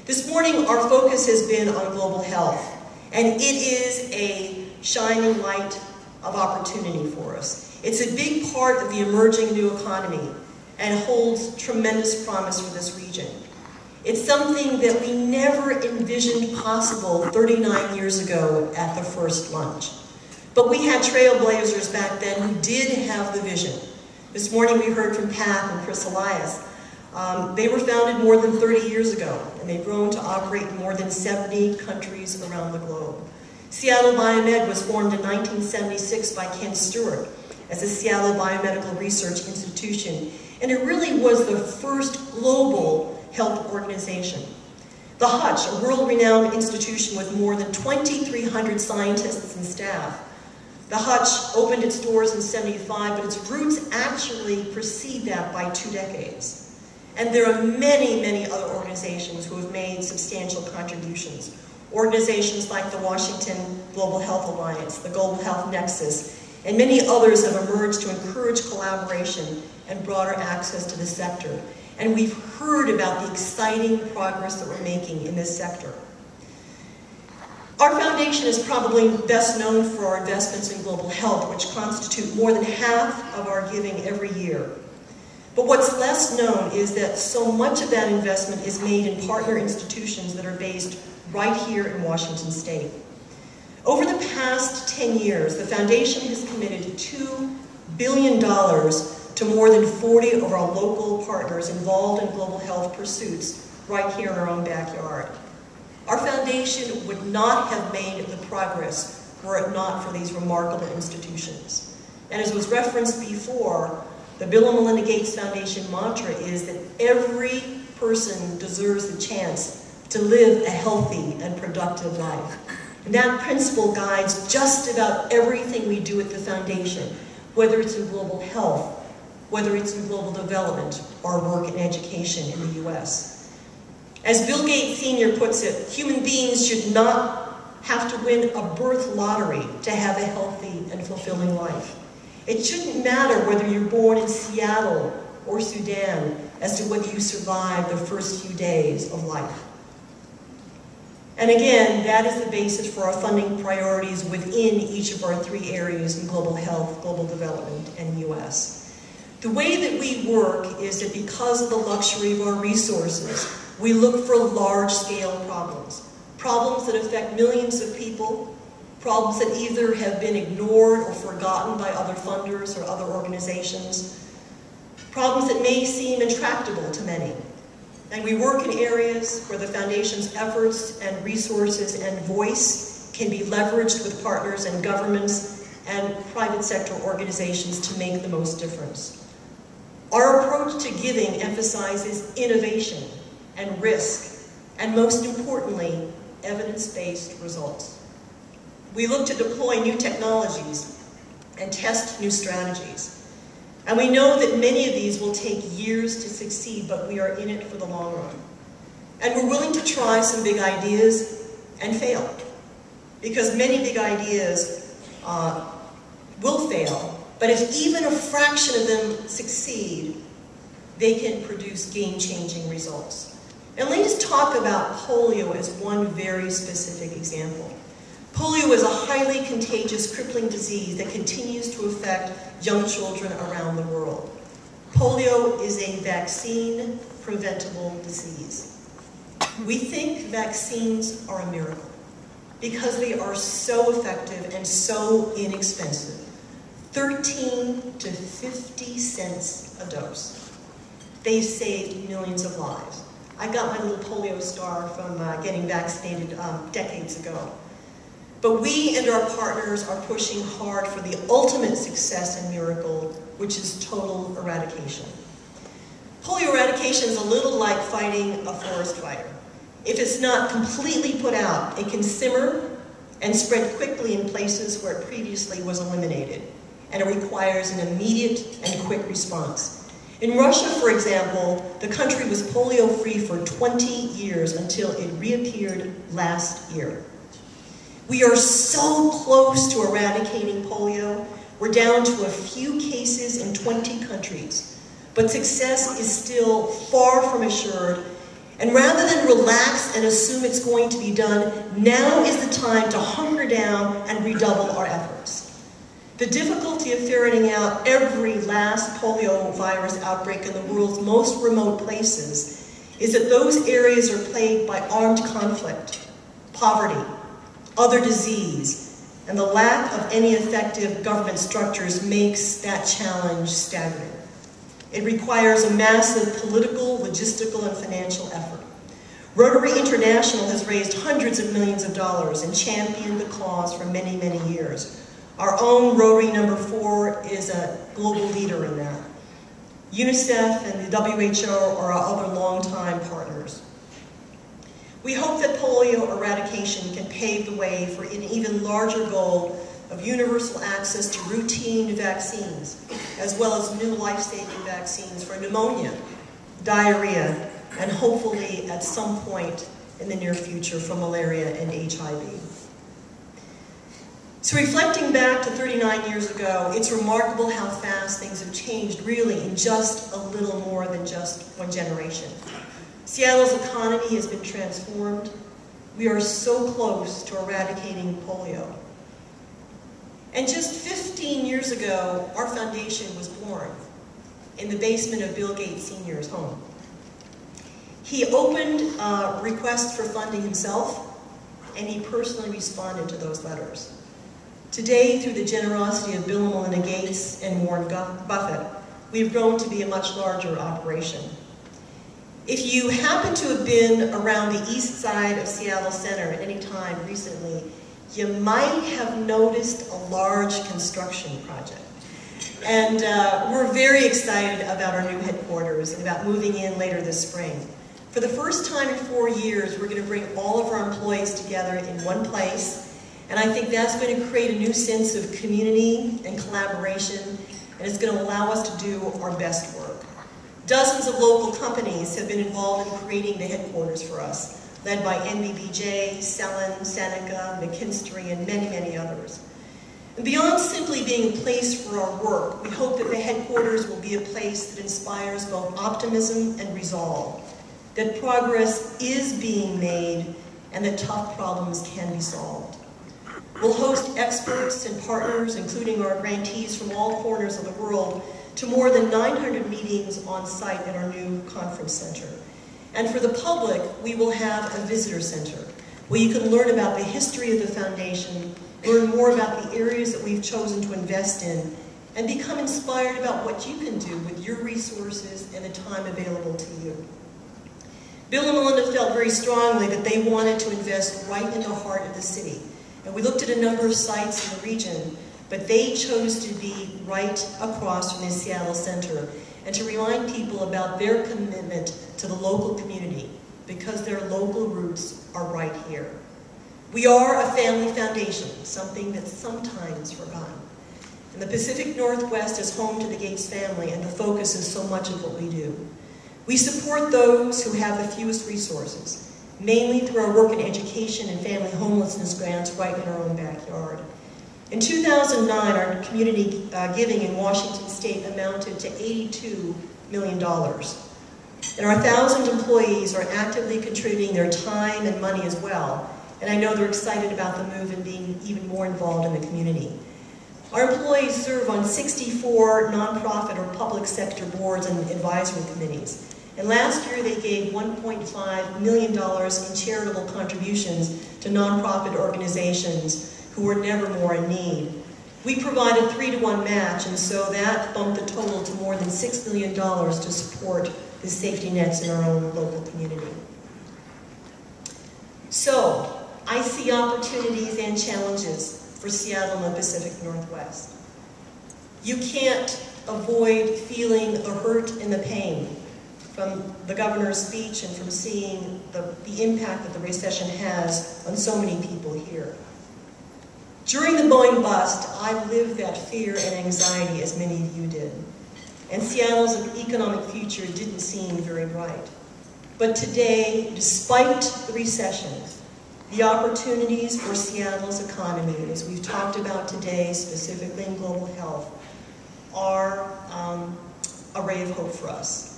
This morning, our focus has been on global health, and it is a shining light of opportunity for us. It's a big part of the emerging new economy and holds tremendous promise for this region. It's something that we never envisioned possible 39 years ago at the first lunch. But we had trailblazers back then who did have the vision. This morning we heard from Pat and Chris Elias. They were founded more than 30 years ago, and they've grown to operate in more than 70 countries around the globe. Seattle Biomed was formed in 1976 by Kent Stewart as a Seattle Biomedical Research Institution, and it really was the first global health organization. The Hutch, a world-renowned institution with more than 2,300 scientists and staff. The Hutch opened its doors in '75, but its roots actually precede that by 2 decades. And there are many, many other organizations who have made substantial contributions. Organizations like the Washington Global Health Alliance, the Global Health Nexus, and many others have emerged to encourage collaboration and broader access to the sector. And we've heard about the exciting progress that we're making in this sector. Our foundation is probably best known for our investments in global health, which constitute more than half of our giving every year. But what's less known is that so much of that investment is made in partner institutions that are based right here in Washington State. Over the past 10 years, the foundation has committed $2 billion to more than 40 of our local partners involved in global health pursuits right here in our own backyard. Our foundation would not have made the progress were it not for these remarkable institutions. And as was referenced before, the Bill and Melinda Gates Foundation mantra is that every person deserves the chance to live a healthy and productive life. And that principle guides just about everything we do at the foundation, whether it's in global health, whether it's in global development, or work in education in the US. As Bill Gates Sr. puts it, human beings should not have to win a birth lottery to have a healthy and fulfilling life. It shouldn't matter whether you're born in Seattle or Sudan as to whether you survive the first few days of life. And again, that is the basis for our funding priorities within each of our 3 areas in global health, global development, and US. The way that we work is that because of the luxury of our resources, we look for large-scale problems. Problems that affect millions of people, problems that either have been ignored or forgotten by other funders or other organizations, problems that may seem intractable to many. And we work in areas where the Foundation's efforts and resources and voice can be leveraged with partners and governments and private sector organizations to make the most difference. Our approach to giving emphasizes innovation and risk, and most importantly, evidence-based results. We look to deploy new technologies and test new strategies. And we know that many of these will take years to succeed, but we are in it for the long run. And we're willing to try some big ideas and fail, because many big ideas will fail, but if even a fraction of them succeed, they can produce game-changing results. And let me just talk about polio as one very specific example. Polio is a highly contagious, crippling disease that continues to affect young children around the world. Polio is a vaccine-preventable disease. We think vaccines are a miracle because they are so effective and so inexpensive. 13 to 50 cents a dose. They've saved millions of lives. I got my little polio scar from getting vaccinated decades ago. But we and our partners are pushing hard for the ultimate success and miracle, which is total eradication. Polio eradication is a little like fighting a forest fire. If it's not completely put out, it can simmer and spread quickly in places where it previously was eliminated, and it requires an immediate and quick response. In Russia, for example, the country was polio-free for 20 years until it reappeared last year. We are so close to eradicating polio. We're down to a few cases in 20 countries, but success is still far from assured, And rather than relax and assume it's going to be done, now is the time to hunker down and redouble our efforts. The difficulty of ferreting out every last polio virus outbreak in the world's most remote places is that those areas are plagued by armed conflict, poverty, other disease, and the lack of any effective government structures makes that challenge staggering. It requires a massive political, logistical, and financial effort. Rotary International has raised hundreds of millions of dollars and championed the cause for many, many years. Our own Rotary number 4 is a global leader in that. UNICEF and the WHO are our other longtime partners. We hope that polio eradication can pave the way for an even larger goal of universal access to routine vaccines, as well as new life-saving vaccines for pneumonia, diarrhea, and hopefully at some point in the near future for malaria and HIV. So reflecting back to 39 years ago, it's remarkable how fast things have changed really in just a little more than just one generation. Seattle's economy has been transformed. We are so close to eradicating polio. And just 15 years ago, our foundation was born in the basement of Bill Gates Sr.'s home. He opened requests for funding himself, and he personally responded to those letters. Today, through the generosity of Bill and Melinda Gates and Warren Buffett, we've grown to be a much larger operation. If you happen to have been around the east side of Seattle Center at any time recently, you might have noticed a large construction project. And we're very excited about our new headquarters and about moving in later this spring. For the first time in 4 years, we're going to bring all of our employees together in one place. And I think that's going to create a new sense of community and collaboration, and it's going to allow us to do our best work. Dozens of local companies have been involved in creating the headquarters for us, led by NBBJ, Sellen, Seneca, McKinstry, and many, many others. And beyond simply being a place for our work, we hope that the headquarters will be a place that inspires both optimism and resolve, that progress is being made, and that tough problems can be solved. We'll host experts and partners, including our grantees from all corners of the world, to more than 900 meetings on site at our new conference center. And for the public, we will have a visitor center where you can learn about the history of the foundation, learn more about the areas that we've chosen to invest in, and become inspired about what you can do with your resources and the time available to you. Bill and Melinda felt very strongly that they wanted to invest right in the heart of the city. And we looked at a number of sites in the region, but they chose to be right across from the Seattle Center and to remind people about their commitment to the local community because their local roots are right here. We are a family foundation, something that's sometimes forgotten. And the Pacific Northwest is home to the Gates family, and the focus is so much of what we do. We support those who have the fewest resources, mainly through our work in education and family homelessness grants right in our own backyard. In 2009, our community giving in Washington State amounted to $82 million. And our 1,000 employees are actively contributing their time and money as well. And I know they're excited about the move and being even more involved in the community. Our employees serve on 64 nonprofit or public sector boards and advisory committees. And last year they gave $1.5 million in charitable contributions to nonprofit organizations who were never more in need. We provided a 3-to-1 match, and so that bumped the total to more than $6 million to support the safety nets in our own local community. So, I see opportunities and challenges for Seattle and the Pacific Northwest. You can't avoid feeling the hurt and the pain from the governor's speech and from seeing the impact that the recession has on so many people here. During the Boeing bust, I lived that fear and anxiety as many of you did. And Seattle's economic future didn't seem very bright. But today, despite the recession, the opportunities for Seattle's economy, as we've talked about today, specifically in global health, are a ray of hope for us.